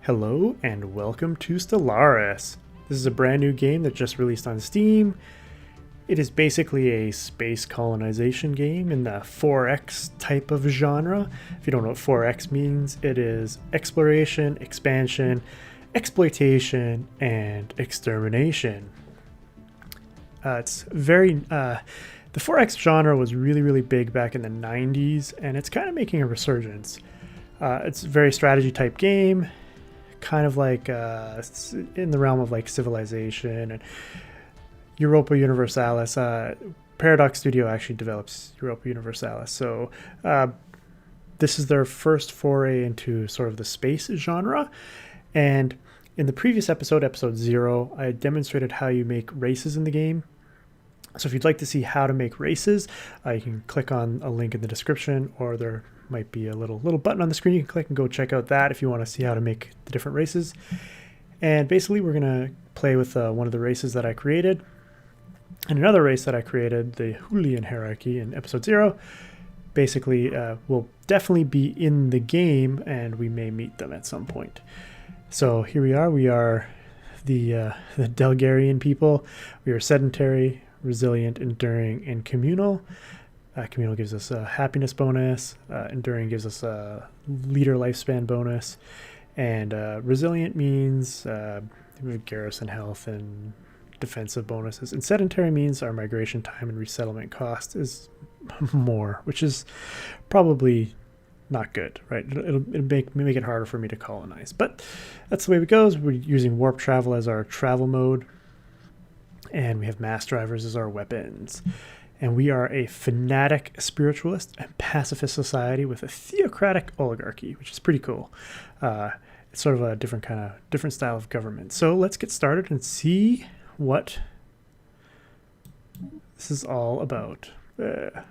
Hello and welcome to Stellaris. This is a brand new game that just released on Steam. It is basically a space colonization game in the 4X type of genre. If you don't know what 4X means, it is exploration, expansion, exploitation, and extermination. The 4X genre was really big back in the 90s, and it's kind of making a resurgence. It's a very strategy type game, kind of like in the realm of like Civilization and Europa Universalis. Paradox Studio actually develops Europa Universalis, so this is their first foray into sort of the space genre. And in the previous episode 0, I demonstrated how you make races in the game. So if you'd like to see how to make races, you can click on a link in the description, or there might be a little button on the screen you can click and go check out that if you want to see how to make the different races. And basically we're going to play with one of the races that I created. And another race that I created, the Julian hierarchy in episode 0, basically will definitely be in the game, and we may meet them at some point. So here we are the Delgarian people. We are sedentary, resilient, enduring, and communal. Communal gives us a happiness bonus. Enduring gives us a leader lifespan bonus. And resilient means garrison health and defensive bonuses. And sedentary means our migration time and resettlement cost is more, which is probably not good, right? It'll make it harder for me to colonize. But that's the way it goes. We're using warp travel as our travel mode. And we have mass drivers as our weapons. And we are a fanatic spiritualist and pacifist society with a theocratic oligarchy, which is pretty cool. It's sort of a different style of government. So let's get started and see what this is all about. Let's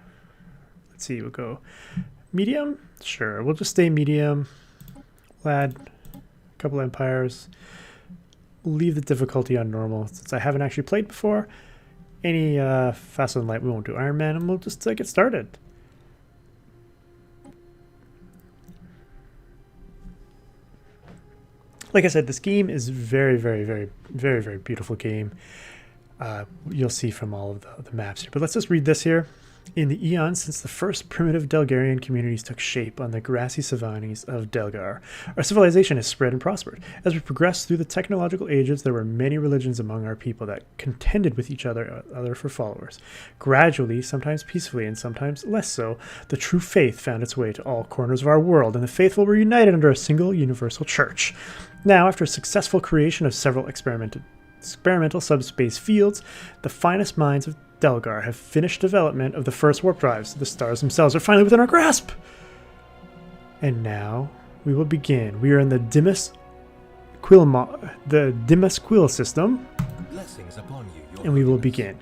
see, we'll go medium. Sure, we'll just stay medium. We'll add a couple empires. We'll leave the difficulty on normal since I haven't actually played before. Any faster than light, we won't do Iron Man, and we'll just get started. Like I said, this game is very beautiful game. You'll see from all of the maps here. But let's just read this here. In the eons since the first primitive Delgarian communities took shape on the grassy savannas of Delgar, our civilization has spread and prospered. As we progressed through the technological ages, there were many religions among our people that contended with each other for followers. Gradually, sometimes peacefully and sometimes less so, the true faith found its way to all corners of our world, and the faithful were united under a single universal church. Now, after a successful creation of several experimental subspace fields, the finest minds of Delgar have finished development of the first warp drives. The stars themselves are finally within our grasp. And now we will begin. We are in the Dimas Quill system. Blessings upon you, and we will begin.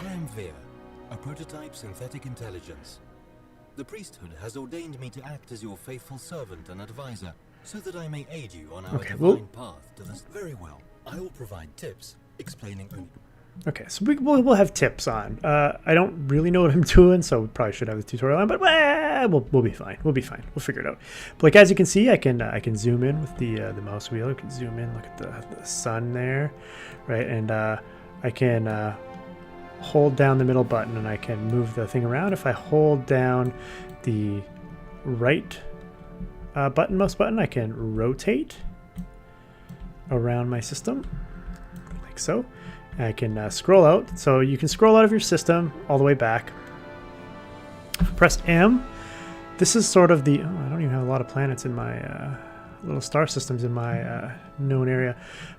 I am Veer, a prototype synthetic intelligence. The priesthood has ordained me to act as your faithful servant and advisor, so that I may aid you on our divine path to this. Very well. I will provide tips explaining. Okay, so we'll have tips on. I don't really know what I'm doing, so we probably should have the tutorial on, but we'll be fine. We'll be fine. We'll figure it out. But like as you can see, I can zoom in with the mouse wheel. I can zoom in, look at the sun there, right? And I can hold down the middle button and I can move the thing around. If I hold down the right mouse button, I can rotate around my system like so. I can scroll out, so you can scroll out of your system all the way back. Press M. This is sort of the, I don't even have a lot of planets in my little star systems in my known area,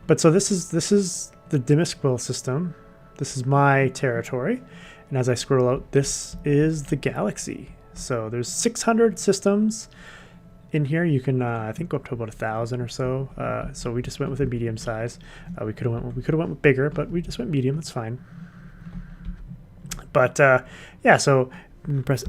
but so this is the Dimas Quill system. This is my territory, and as I scroll out, this is the galaxy. So there's 600 systems in here. You can I think go up to about 1,000 or so. So we just went with a medium size. We could have went with bigger, but we just went medium. That's fine. But yeah, so press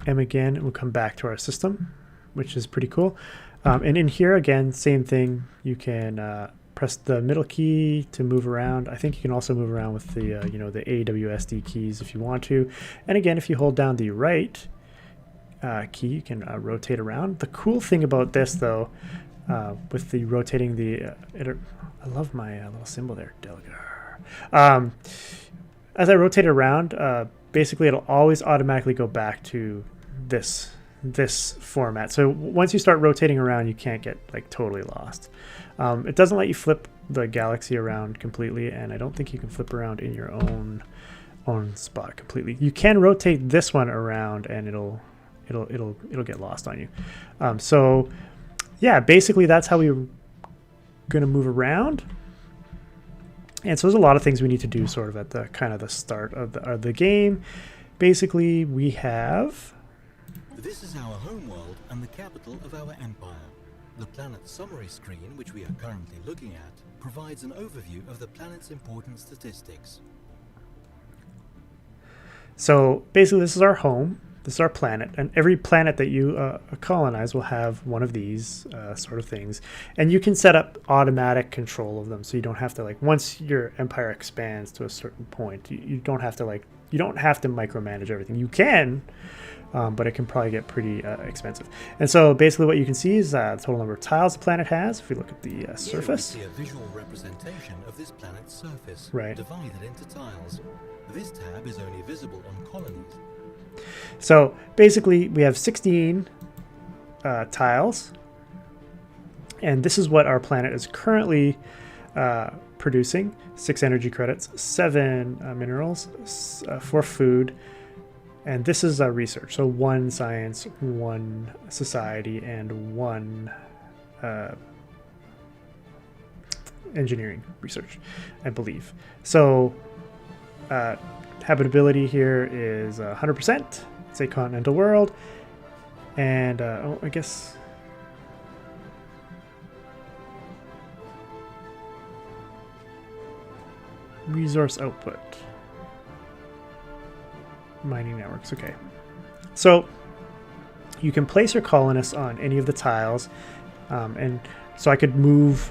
M again, and we'll come back to our system, which is pretty cool. And in here again, same thing. You can press the middle key to move around. I think you can also move around with the the AWSD keys if you want to. And again, if you hold down the right key, you can rotate around. The cool thing about this, though, with the rotating the. I love my little symbol there, Delgar. As I rotate it around, basically it'll always automatically go back to this format. So once you start rotating around, you can't get like totally lost. It doesn't let you flip the galaxy around completely, and I don't think you can flip around in your own spot completely. You can rotate this one around, and it'll get lost on you. So yeah, basically that's how we're going to move around. And so there's a lot of things we need to do sort of at the kind of the start of the game. Basically, we have. This is our homeworld and the capital of our empire. The planet summary screen, which we are currently looking at, provides an overview of the planet's important statistics. So basically, this is our home. This is our planet, and every planet that you colonize will have one of these sort of things, and you can set up automatic control of them, so you don't have to, like, once your empire expands to a certain point, you don't have to micromanage everything. You can, but it can probably get pretty expensive. And so basically what you can see is the total number of tiles the planet has. If we look at the surface, here we see a visual representation of this planet's surface, right, divided into tiles. This tab is only visible on colonies. So basically we have 16 tiles, and this is what our planet is currently producing: 6 energy credits, 7 minerals, 4 food, and this is research. So 1 science, 1 society, and 1 engineering research, I believe. So habitability here is 100%. It's a continental world, and I guess resource output, mining networks. Okay, so you can place your colonists on any of the tiles, and so I could move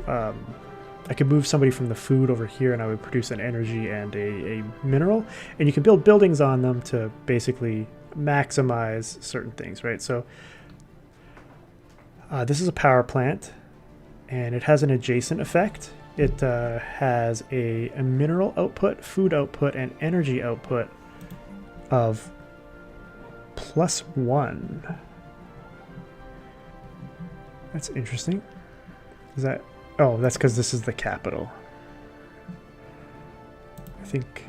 somebody from the food over here, and I would produce an energy and a mineral, and you can build buildings on them to basically maximize certain things, right? So this is a power plant, and it has an adjacent effect. It has a mineral output, food output, and energy output of +1. That's interesting. Is that... Oh, that's because this is the capital. I think...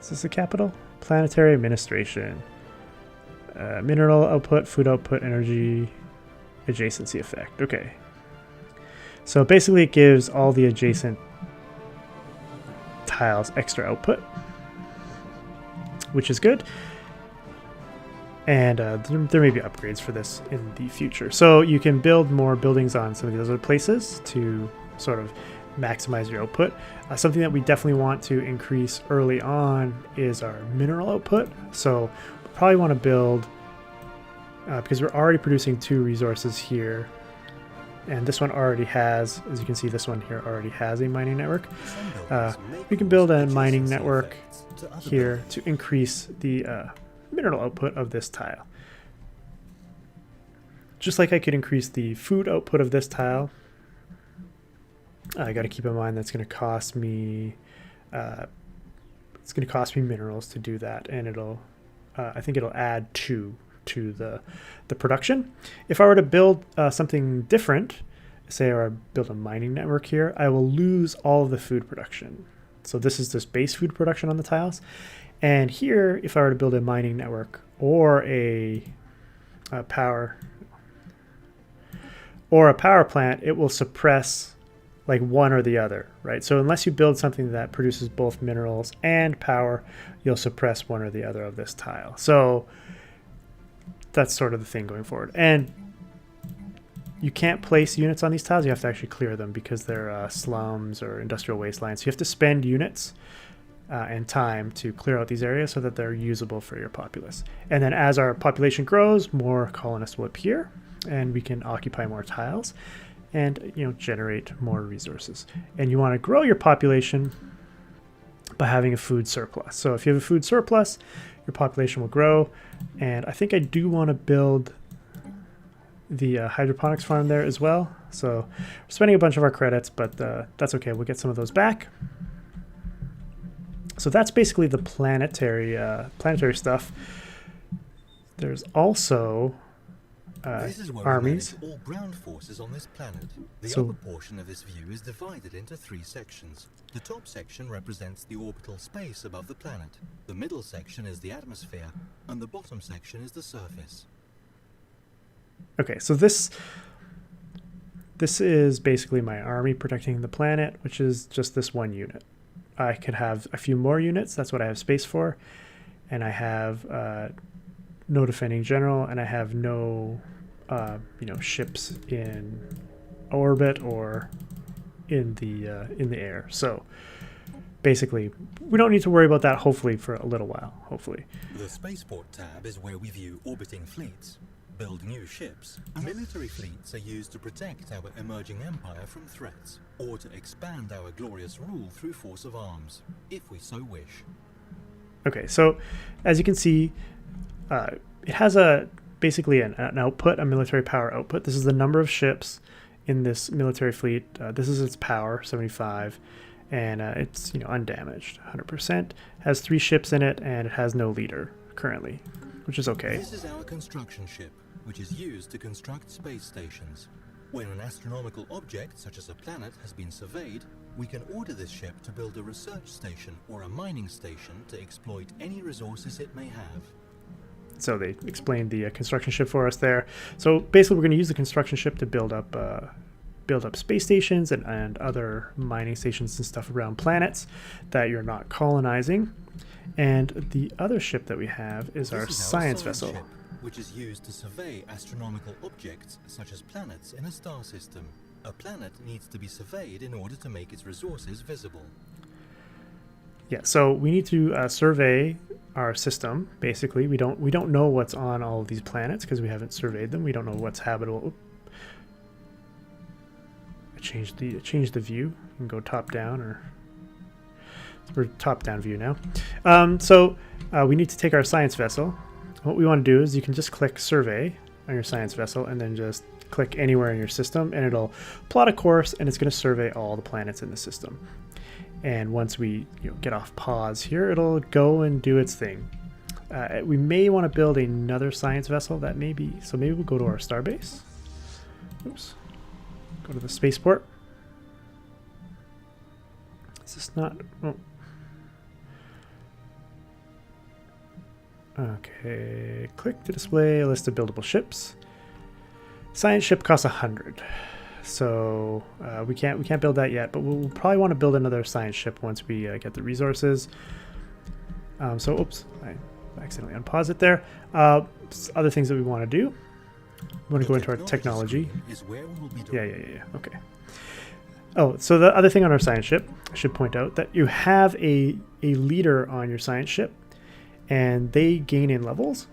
Is this the capital? Planetary administration. Mineral output, food output, energy, adjacency effect. Okay. So basically it gives all the adjacent tiles extra output, which is good. And there may be upgrades for this in the future. So you can build more buildings on some of these other places to sort of maximize your output. Something that we definitely want to increase early on is our mineral output. So we probably want to build, because we're already producing 2 resources here, and this one already has, as you can see, this one here already has a mining network. We can build a mining network here to increase the mineral output of this tile. Just like I could increase the food output of this tile, I got to keep in mind that's going to cost me. It's going to cost me minerals to do that, and it'll. I think it'll add 2 to the production. If I were to build something different, say I build a mining network here, I will lose all of the food production. So this is just base food production on the tiles. And here, if I were to build a mining network or a power plant, it will suppress like one or the other, right? So unless you build something that produces both minerals and power, you'll suppress one or the other of this tile. So that's sort of the thing going forward. And you can't place units on these tiles. You have to actually clear them because they're slums or industrial wastelands. So you have to spend units and time to clear out these areas so that they're usable for your populace. And then as our population grows, more colonists will appear, and we can occupy more tiles and generate more resources. And you want to grow your population by having a food surplus. So if you have a food surplus, your population will grow. And I think I do want to build the hydroponics farm there as well. So we're spending a bunch of our credits, but that's okay. We'll get some of those back. So that's basically the planetary stuff. There's also this is where armies. All ground forces on this planet. The upper portion of this view is divided into 3 sections. The top section represents the orbital space above the planet. The middle section is the atmosphere, and the bottom section is the surface. Okay, so this is basically my army protecting the planet, which is just this one unit. I could have a few more units. That's what I have space for, and I have no defending general, and I have no ships in orbit or in the air. So basically, we don't need to worry about that. Hopefully, for a little while. Hopefully. The spaceport tab is where we view orbiting fleets, build new ships. Military fleets are used to protect our emerging empire from threats, or to expand our glorious rule through force of arms, if we so wish. Okay, so as you can see, it has basically an output, a military power output. This is the number of ships in this military fleet. This is its power, 75, and it's undamaged, 100%. Has 3 ships in it, and it has no leader currently, which is okay. This is our construction ship, which is used to construct space stations. When an astronomical object, such as a planet, has been surveyed, we can order this ship to build a research station or a mining station to exploit any resources it may have. So they explained the construction ship for us there. So basically, we're going to use the construction ship to build up space stations and other mining stations and stuff around planets that you're not colonizing. And the other ship that we have is our science vessel, ship, which is used to survey astronomical objects such as planets in a star system. A planet needs to be surveyed in order to make its resources visible. Yeah, so we need to survey our system. Basically, we don't know what's on all of these planets because we haven't surveyed them. We don't know what's habitable. I changed the view. You can go top down, or we're top down view now. So we need to take our science vessel. What we want to do is you can just click survey on your science vessel and then just click anywhere in your system, and it'll plot a course, and it's going to survey all the planets in the system. And once we get off pause here, it'll go and do its thing. We may want to build another science vessel. Maybe we'll go to our starbase. Oops. Go to the spaceport. Is this not? Oh. Okay. Click to display a list of buildable ships. Science ship costs 100. So we can't build that yet, but we'll probably want to build another science ship once we get the resources. Oops, I accidentally unpaused it there. Other things that we want to do. We want to go into our technology. Yeah. Okay. Oh, so the other thing on our science ship, I should point out that you have a leader on your science ship, and they gain in levels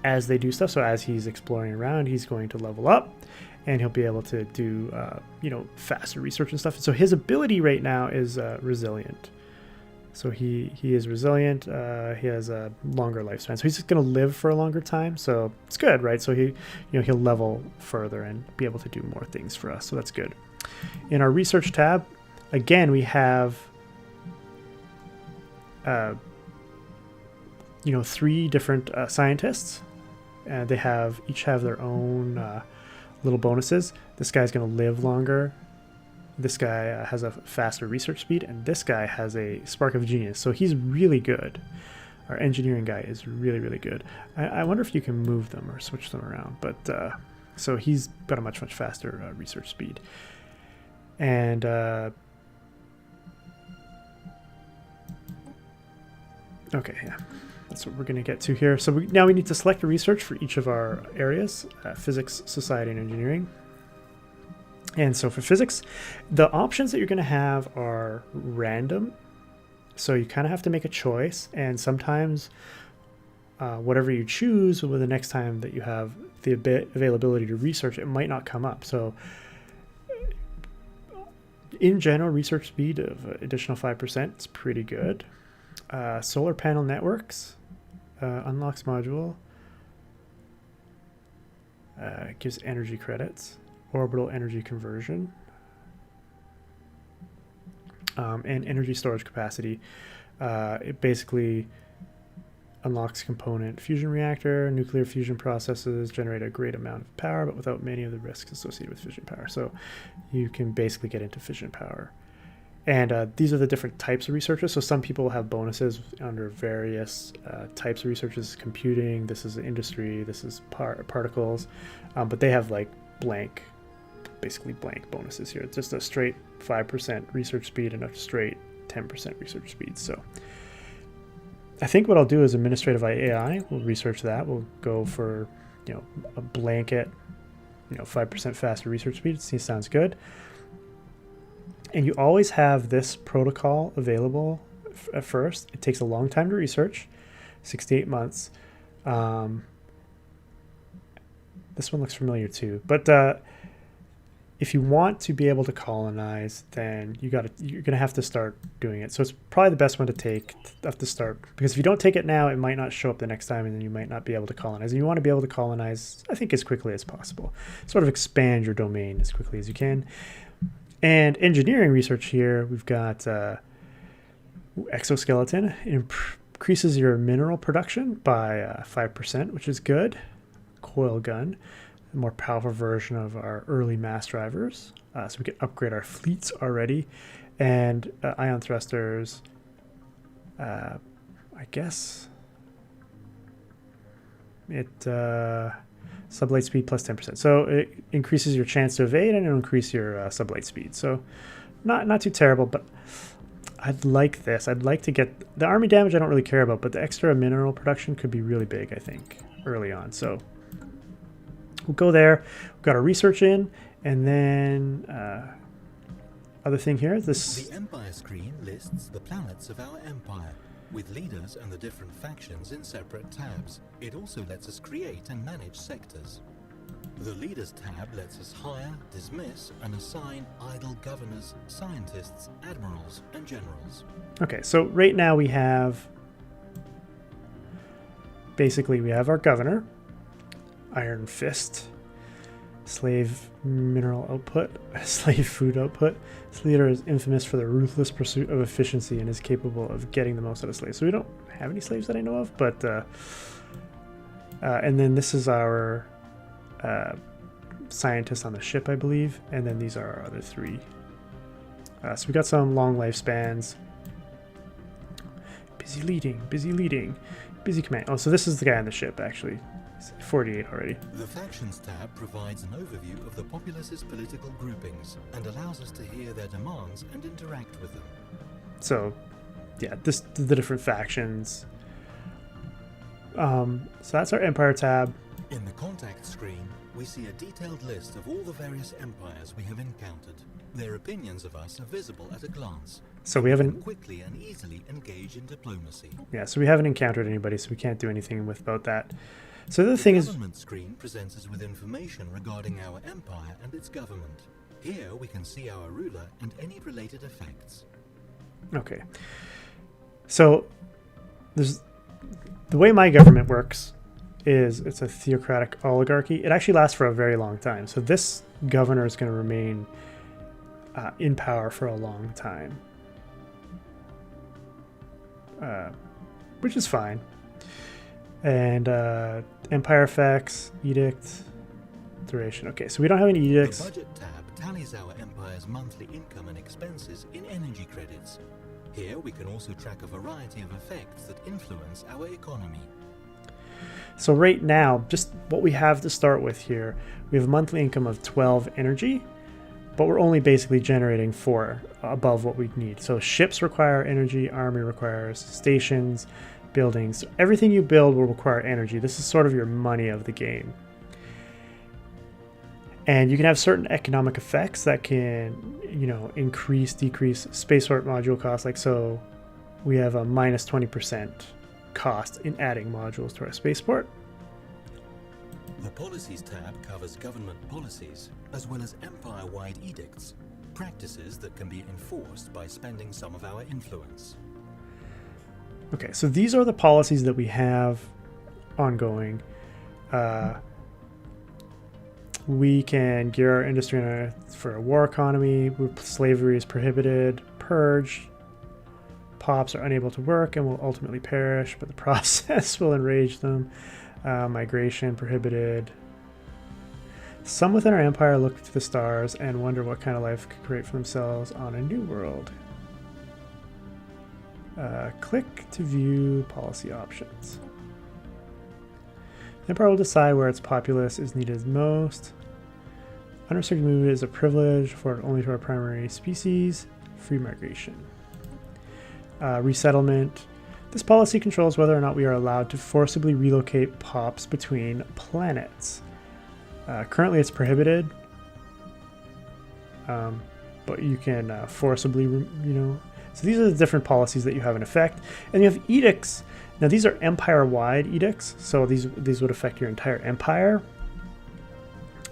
as they do stuff. So as he's exploring around, he's going to level up, and he'll be able to do faster research and stuff. So his ability right now is resilient. So he is resilient. He has a longer lifespan, so he's just going to live for a longer time. So it's good, right? So he'll level further and be able to do more things for us. So that's good. In our research tab, again, we have 3 different scientists, and they each have their own little bonuses. This guy's going to live longer. This guy has a faster research speed, and this guy has a spark of genius. So he's really good. Our engineering guy is really, really good. I wonder if you can move them or switch them around. But so he's got a much, much faster research speed. And okay, yeah. That's what we're going to get to here. So now we need to select a research for each of our areas, physics, society, and engineering. And so for physics, the options that you're going to have are random. So you kind of have to make a choice. And sometimes whatever you choose, the next time that you have the availability to research, it might not come up. So in general, research speed of additional 5%. It's pretty good. Solar panel networks. Unlocks module. Gives energy credits. Orbital energy conversion. And energy storage capacity. It basically unlocks component fusion reactor. Nuclear fusion processes generate a great amount of power, but without many of the risks associated with fission power. So you can basically get into fission power. And these are the different types of researchers. So some people have bonuses under various types of researches. Computing, this is industry, this is particles. But they have like basically blank bonuses here. It's just a straight 5% research speed and a straight 10% research speed. So I think what I'll do is administrative AI. We'll research that. We'll go for, a blanket, 5% faster research speed. It sounds good. And you always have this protocol available at first. It takes a long time to research, 6 to 8 months. This one looks familiar too. But if you want to be able to colonize, then you're gonna have to start doing it. So it's probably the best one to take at the start, because if you don't take it now, it might not show up the next time, and then you might not be able to colonize. And you want to be able to colonize, I think, as quickly as possible. Sort of expand your domain as quickly as you can. And engineering research here, we've got exoskeleton. It increases your mineral production by 5%, which is good. Coil gun, a more powerful version of our early mass drivers. So we can upgrade our fleets already. And ion thrusters, I guess it... sublight speed plus 10%. So it increases your chance to evade, and it'll increase your sublight speed. So not too terrible, but I'd like this. I'd like to get the army damage I don't really care about, but the extra mineral production could be really big, I think, early on. So we'll go there. We've got our research in, and then other thing here. The Empire screen lists the planets of our empire, with leaders and the different factions in separate tabs. It also lets us create and manage sectors. The Leaders tab lets us hire, dismiss, and assign idle governors, scientists, admirals, and generals. Okay, so right now we have... Basically, we have our governor, Iron Fist, slave mineral output, slave food output. This leader is infamous for the ruthless pursuit of efficiency and is capable of getting the most out of slaves. So we don't have any slaves that I know of, but and then this is our scientist on the ship, I believe, and then these are our other three. So we got some long lifespans. Busy leading, busy command. Oh, so this is the guy on the ship, actually. 48 already. The Factions tab provides an overview of the populace's political groupings and allows us to hear their demands and interact with them. So, yeah, the different factions. So that's our Empire tab. In the Contact screen, we see a detailed list of all the various empires we have encountered. Their opinions of us are visible at a glance. So we haven't quickly and easily engage in diplomacy. Yeah, so we haven't encountered anybody, so we can't do anything about that. So the thing is, the government screen presents us with information regarding our empire and its government. Here we can see our ruler and any related effects. Okay. So there's the way my government works is it's a theocratic oligarchy. It actually lasts for a very long time. So this governor is going to remain in power for a long time, which is fine. And empire effects, edict, duration. Okay, so we don't have any edicts. The budget tab tallies our empire's monthly income and expenses in energy credits. Here we can also track a variety of effects that influence our economy. So right now, just what we have to start with here, we have a monthly income of 12 energy, but we're only basically generating 4 above what we need. So ships require energy, army requires stations, buildings. Everything you build will require energy. This is sort of your money of the game. And you can have certain economic effects that can, increase, decrease spaceport module costs. Like, so we have a minus 20% cost in adding modules to our spaceport. The Policies tab covers government policies, as well as empire-wide edicts. practices that can be enforced by spending some of our influence. Okay, so these are the policies that we have ongoing. We can gear our industry for a war economy. Slavery is prohibited. Purge. Pops are unable to work and will ultimately perish, but the process will enrage them. Migration prohibited. Some within our empire look to the stars and wonder what kind of life could create for themselves on a new world. Click to view policy options. The Empire will decide where its populace is needed most. Unrestricted movement is a privilege afforded only to our primary species. Free migration. Resettlement. This policy controls whether or not we are allowed to forcibly relocate pops between planets. Currently it's prohibited, but you can forcibly, So these are the different policies that you have in effect. And you have edicts. Now these are empire-wide edicts, so these would affect your entire empire.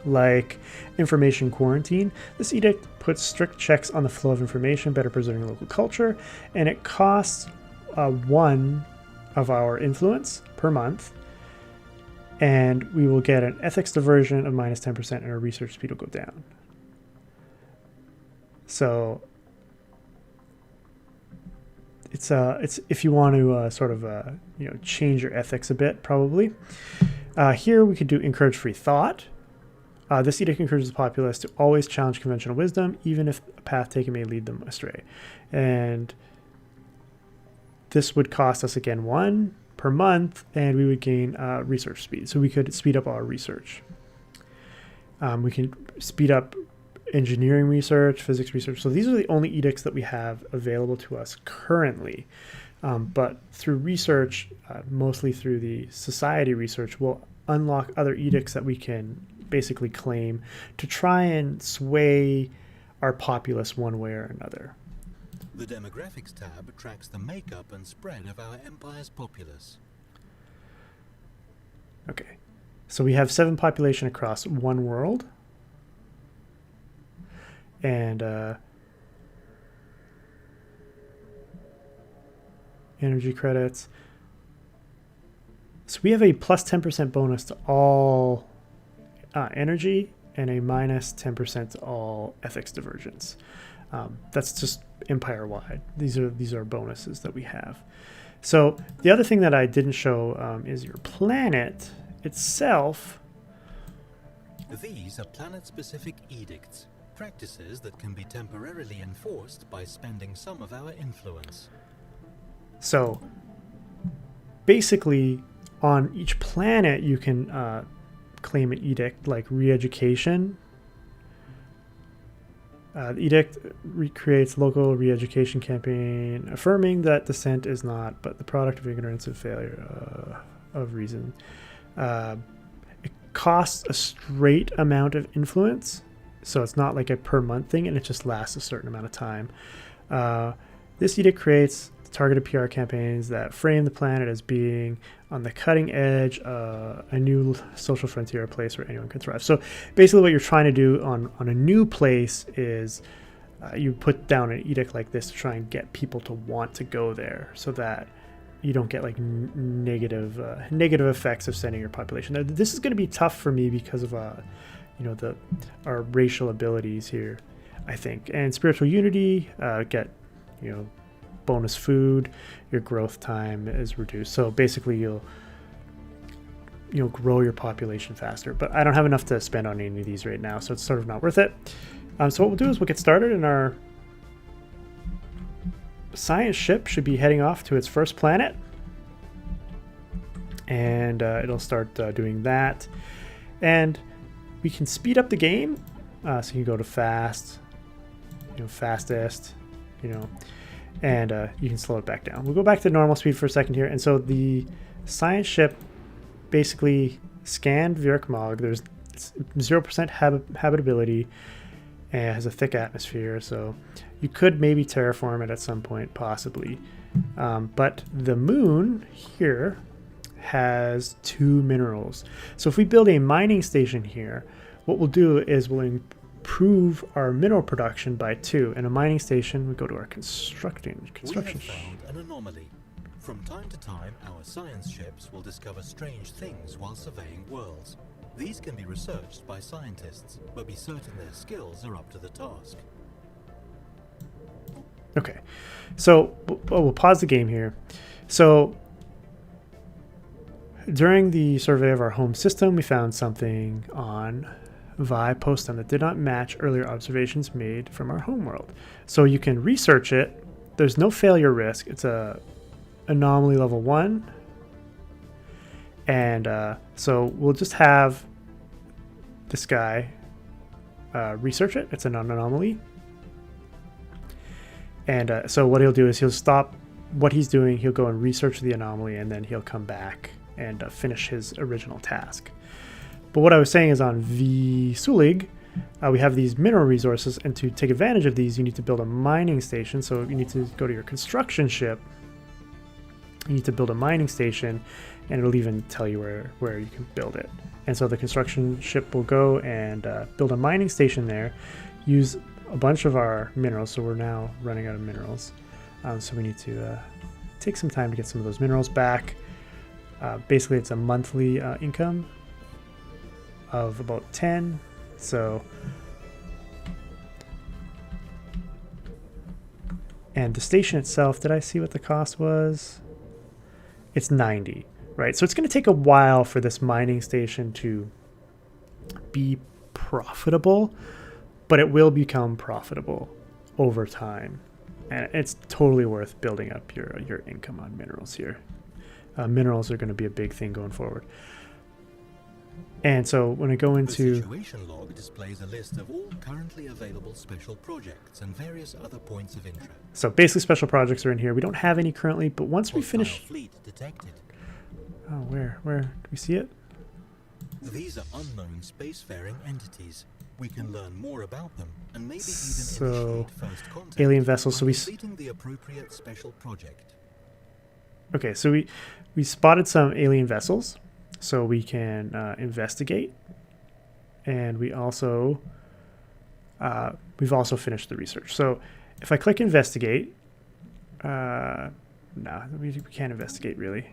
Like information quarantine. This edict puts strict checks on the flow of information, better preserving local culture, and it costs 1 of our influence per month. And we will get an ethics diversion of minus 10%, and our research speed will go down. So it's if you want to sort of change your ethics a bit, probably. Here we could do encourage free thought. This edict encourages the populace to always challenge conventional wisdom, even if a path taken may lead them astray. And this would cost us again 1 per month, and we would gain research speed. So we could speed up our research. We can speed up engineering research, physics research. So these are the only edicts that we have available to us currently. But through research, mostly through the society research, we'll unlock other edicts that we can basically claim to try and sway our populace one way or another. The demographics tab tracks the makeup and spread of our empire's populace. Okay, so we have 7 population across 1 world. And energy credits. So we have a plus 10% bonus to all energy and a minus 10% to all ethics divergence. That's just empire-wide. These are bonuses that we have. So the other thing that I didn't show is your planet itself. These are planet-specific edicts, practices that can be temporarily enforced by spending some of our influence. So basically, on each planet, you can claim an edict like re-education. The edict creates local re-education campaign, affirming that dissent is not but the product of ignorance and failure of reason. It costs a straight amount of influence, so it's not like a per month thing, and it just lasts a certain amount of time. This edict creates targeted PR campaigns that frame the planet as being on the cutting edge, a new social frontier, a place where anyone can thrive. So basically what you're trying to do on a new place is you put down an edict like this to try and get people to want to go there so that you don't get like negative effects of sending your population there. This is going to be tough for me because of our racial abilities here, I think. And spiritual unity, get bonus food, your growth time is reduced. So basically you'll grow your population faster. But I don't have enough to spend on any of these right now, so it's sort of not worth it. So what we'll do is we'll get started, and our science ship should be heading off to its first planet. And it'll start doing that. And we can speed up the game. So you can go to fast, fastest, and you can slow it back down. We'll go back to normal speed for a second here. And so the science ship basically scanned Virkmog. There's 0% habitability and has a thick atmosphere. So you could maybe terraform it at some point, possibly. But the moon here has 2 minerals. So if we build a mining station here, what we'll do is we'll improve our mineral production by 2. In a mining station, we go to our construction. We have found an anomaly. From time to time, our science ships will discover strange things while surveying worlds. These can be researched by scientists, but be certain their skills are up to the task. Okay, so we'll pause the game here. So during the survey of our home system, we found something on Vi Postum that did not match earlier observations made from our homeworld. So you can research it. There's no failure risk. It's a anomaly level 1. And so we'll just have this guy research it. It's an anomaly. And so what he'll do is he'll stop what he's doing. He'll go and research the anomaly, and then he'll come back and finish his original task. But what I was saying is on V Sulig, we have these mineral resources, and to take advantage of these, you need to build a mining station. So you need to go to your construction ship. You need to build a mining station, and it'll even tell you where you can build it. And so the construction ship will go and build a mining station there, use a bunch of our minerals. So we're now running out of minerals. So we need to take some time to get some of those minerals back. Basically, it's a monthly income of about 10. So, and the station itself, did I see what the cost was? It's 90, right? So it's going to take a while for this mining station to be profitable, but it will become profitable over time. And it's totally worth building up your income on minerals here. Minerals are going to be a big thing going forward. And so when I go into... The situation log displays a list of all currently available special projects and various other points of interest. So basically special projects are in here. We don't have any currently, but once we finish... Fleet detected. Oh, where? Do we see it? These are unknown spacefaring entities. We can learn more about them and maybe So, even initiate first contact alien vessels. So we... completing the appropriate special project. Okay, so we spotted some alien vessels. So we can investigate, and we also we've also finished the research. So if I click investigate, no, we can't investigate really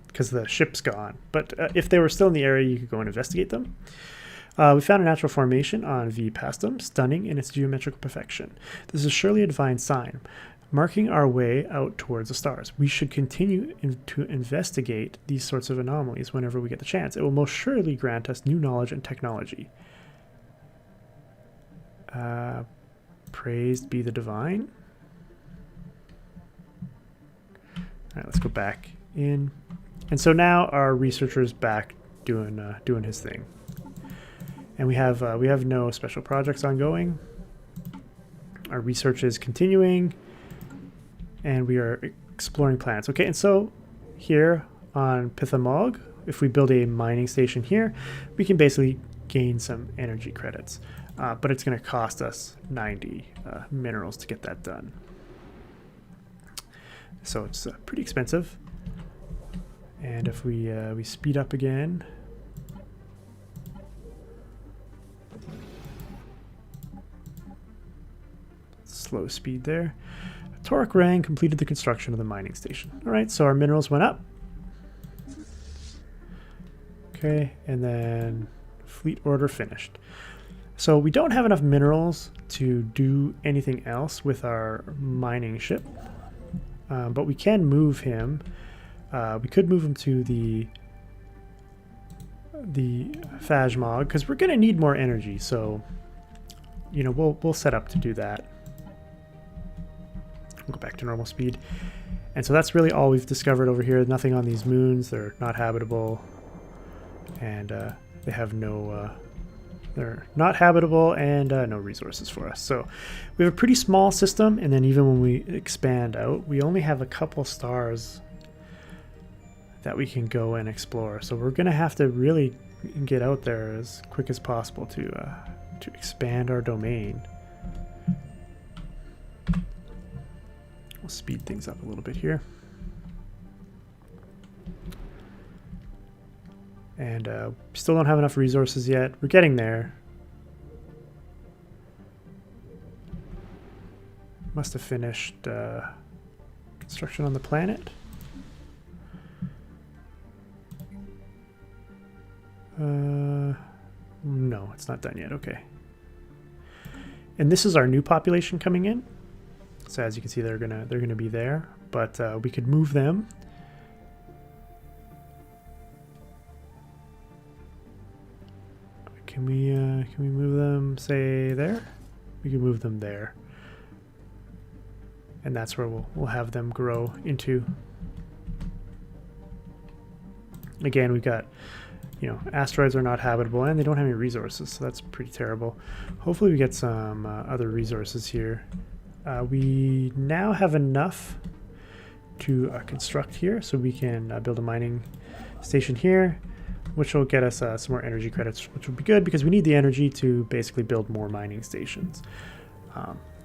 because the ship's gone. But if they were still in the area, you could go and investigate them. We found a natural formation on V Pastum, stunning in its geometrical perfection. This is surely a divine sign, marking our way out towards the stars. We should continue to investigate these sorts of anomalies whenever we get the chance. It will most surely grant us new knowledge and technology. Praised be the divine. All right, let's go back in. And so now our researcher's back doing his thing. And we have no special projects ongoing. Our research is continuing. And we are exploring planets. Okay, and so here on Pithamog, if we build a mining station here, we can basically gain some energy credits. But it's going to cost us 90 minerals to get that done. So it's pretty expensive. And if we speed up again, slow speed there. Torek Rang completed the construction of the mining station. All right, so our minerals went up. Okay, and then fleet order finished. So we don't have enough minerals to do anything else with our mining ship, but we can move him. We could move him to the Phasmog because we're going to need more energy. So, you know, we'll set up to do that. Go back to normal speed. And so that's really all we've discovered over here. Nothing on these moons. They're not habitable. And they have no... they're not habitable and no resources for us. So we have a pretty small system. And then even when we expand out, we only have a couple stars that we can go and explore. So we're going to have to really get out there as quick as possible to expand our domain. We'll speed things up a little bit here. And still don't have enough resources yet. We're getting there. must have finished construction on the planet. No, it's not done yet. Okay. And this is our new population coming in. So as you can see, they're gonna be there, but we could move them. Can we move them, say, there? We can move them there, and that's where we'll have them grow into. Again, we've got, you know, asteroids are not habitable and they don't have any resources, so that's pretty terrible. Hopefully we get some other resources here. We now have enough to construct here, so we can build a mining station here, which will get us some more energy credits, which will be good because we need the energy to basically build more mining stations.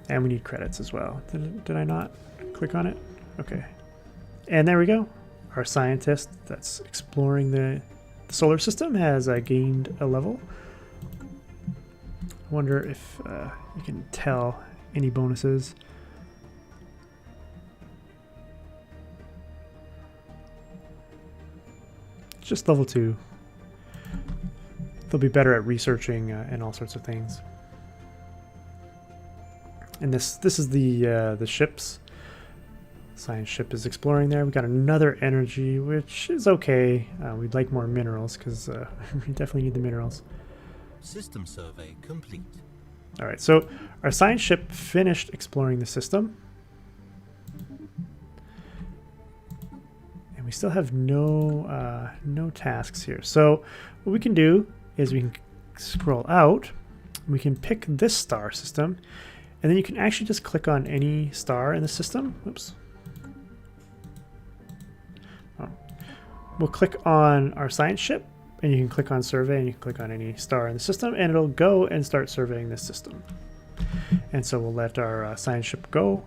And we need credits as well. Did I not click on it? Okay. And there we go. Our scientist that's exploring the solar system has gained a level. I wonder if you can tell any bonuses. Just level 2. They'll be better at researching and all sorts of things. And this is the ships. Science ship is exploring there. We got another energy, which is okay. We'd like more minerals because we definitely need the minerals. System survey complete. All right, so our science ship finished exploring the system. And we still have no tasks here. So what we can do is we can scroll out. We can pick this star system. And then you can actually just click on any star in the system. Oops. Oh. We'll click on our science ship. And you can click on survey, and you can click on any star in the system, and it'll go and start surveying this system. And so we'll let our science ship go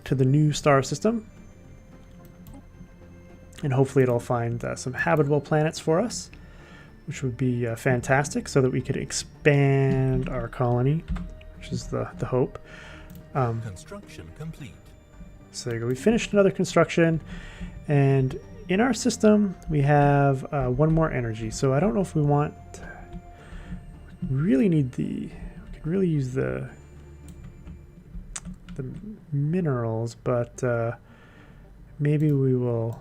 to the new star system. And hopefully it'll find some habitable planets for us, which would be fantastic, so that we could expand our colony, which is the hope. Construction complete. So there you go. We finished another construction, and in our system, we have one more energy. So I don't know if we want... We really need the... We could really use the minerals, but maybe we will...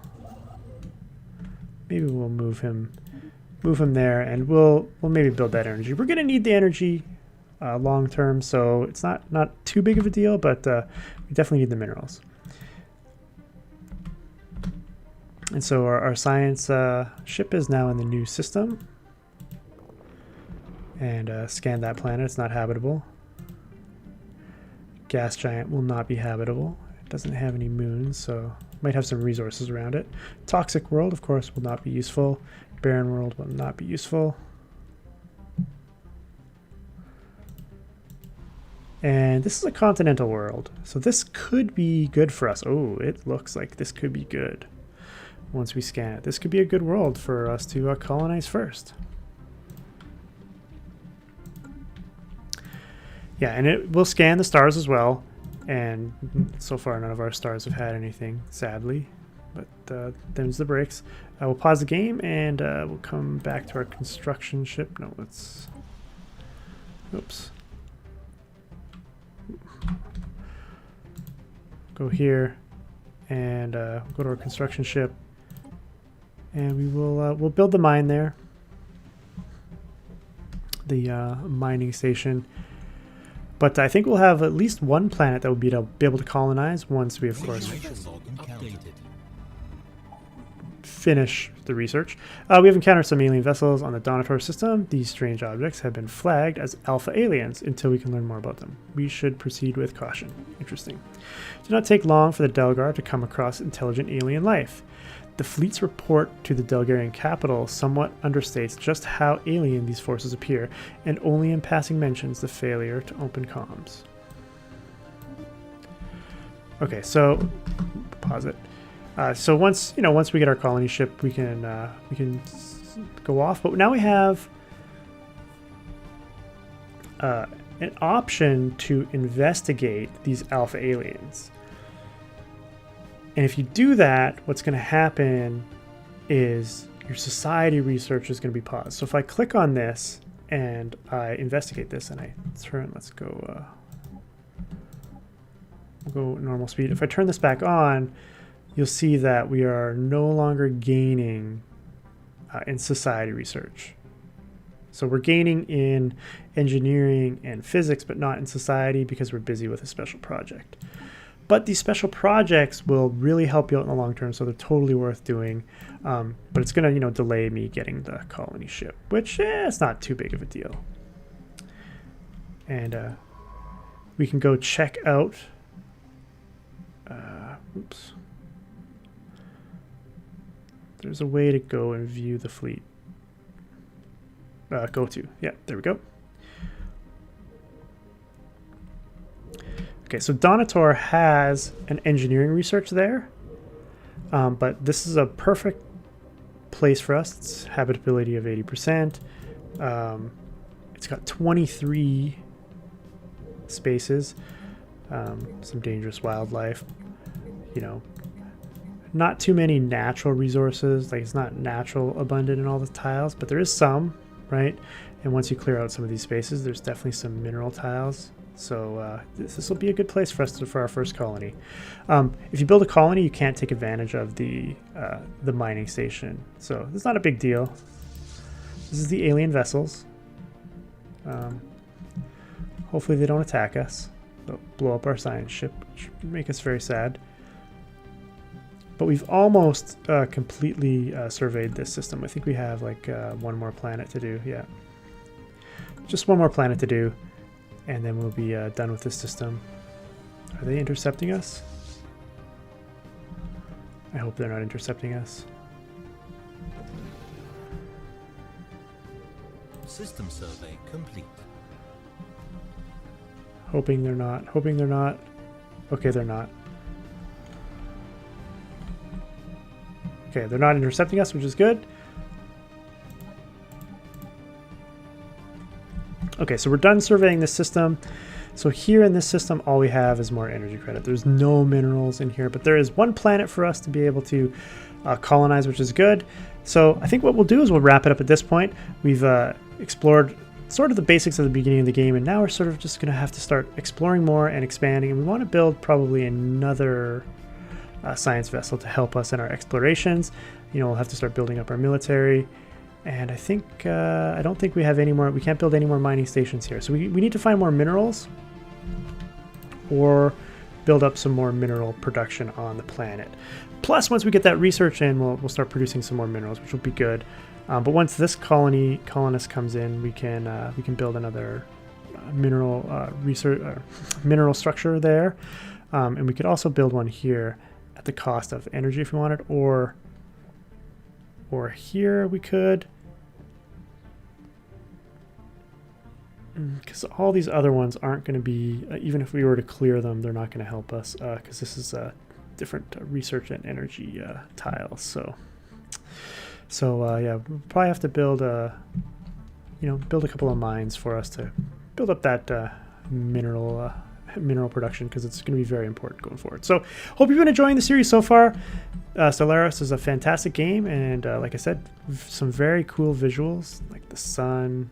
Maybe we'll move him there, and we'll maybe build that energy. We're going to need the energy long term, so it's not too big of a deal, but we definitely need the minerals. And so our science ship is now in the new system. And scan that planet. It's not habitable. Gas giant will not be habitable. It doesn't have any moons, so might have some resources around it. Toxic world, of course, will not be useful. Barren world will not be useful. And this is a continental world, so this could be good for us. Oh, it looks like this could be good. Once we scan it, this could be a good world for us to colonize first. Yeah, and it will scan the stars as well. And so far, none of our stars have had anything, sadly. But them's the breaks. We'll pause the game, and we'll come back to our construction ship. No, let's... Oops. Go here, and go to our construction ship. And we will we'll build the mine there, the mining station. But I think we'll have at least one planet that will be able to colonize once we, of course, finish the research. We have encountered some alien vessels on the Donator system. These strange objects have been flagged as alpha aliens until we can learn more about them. We should proceed with caution. Interesting. It did not take long for the Delgar to come across intelligent alien life. The fleet's report to the Delgarian capital somewhat understates just how alien these forces appear, and only in passing mentions the failure to open comms. Okay, so pause it. So once we get our colony ship, we can go off. But now we have an option to investigate these alpha aliens. And if you do that, what's going to happen is your society research is going to be paused. So if I click on this and I investigate this and I turn, let's go, we'll go normal speed. If I turn this back on, you'll see that we are no longer gaining in society research. So we're gaining in engineering and physics, but not in society because we're busy with a special project. But these special projects will really help you out in the long term, so they're totally worth doing. But it's going to, you know, delay me getting the colony ship, which it's not too big of a deal. And we can go check out. Oops. There's a way to go and view the fleet. Go to. Yeah, there we go. Okay, so Donator has an engineering research there, but this is a perfect place for us. It's habitability of 80%. It's got 23 spaces, some dangerous wildlife, you know, not too many natural resources. Like, it's not natural abundant in all the tiles, but there is some, right? And once you clear out some of these spaces, there's definitely some mineral tiles. So this will be a good place for us for our first colony. If you build a colony, you can't take advantage of the mining station. So it's not a big deal. This is the alien vessels. Hopefully they don't attack us. They'll blow up our science ship, which would make us very sad. But we've almost completely surveyed this system. I think we have like one more planet to do. Yeah, just one more planet to do. And then we'll be done with this system. Are they intercepting us? I hope they're not intercepting us. System survey complete. Hoping they're not. Hoping they're not. Okay, they're not. Okay, they're not intercepting us, which is good. Okay, so we're done surveying this system. So here in this system, all we have is more energy credit. There's no minerals in here, but there is one planet for us to be able to colonize, which is good. So I think what we'll do is we'll wrap it up at this point. We've explored sort of the basics of the beginning of the game, and now we're sort of just going to have to start exploring more and expanding. And we want to build probably another science vessel to help us in our explorations. You know, we'll have to start building up our military. And I think, I don't think we have any more, we can't build any more mining stations here. So we need to find more minerals or build up some more mineral production on the planet. Plus, once we get that research in, we'll start producing some more minerals, which will be good. But once this colonist comes in, we can build another mineral mineral structure there. And we could also build one here at the cost of energy if we wanted, or here we could. Because all these other ones aren't going to be, even if we were to clear them, they're not going to help us because this is a different research and energy tiles. So yeah, we'll probably have to build build a couple of mines for us to build up that mineral production, because it's going to be very important going forward. So hope you've been enjoying the series so far. Stellaris is a fantastic game, and like I said, some very cool visuals, like the sun.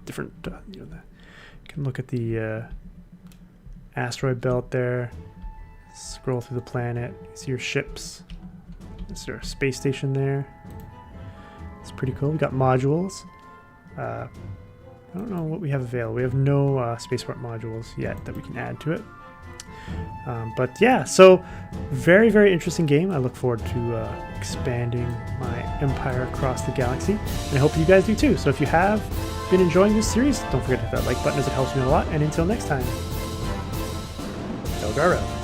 Different, you can look at the asteroid belt there, scroll through the planet, you see your ships. There's our space station there. It's pretty cool. We got modules. I don't know what we have available. We have no spaceport modules yet that we can add to it. But yeah, so very, very interesting game. I look forward to expanding my empire across the galaxy, and I hope you guys do too. So if you have been enjoying this series, don't forget to hit that like button as it helps me a lot. And until next time, Delgaro.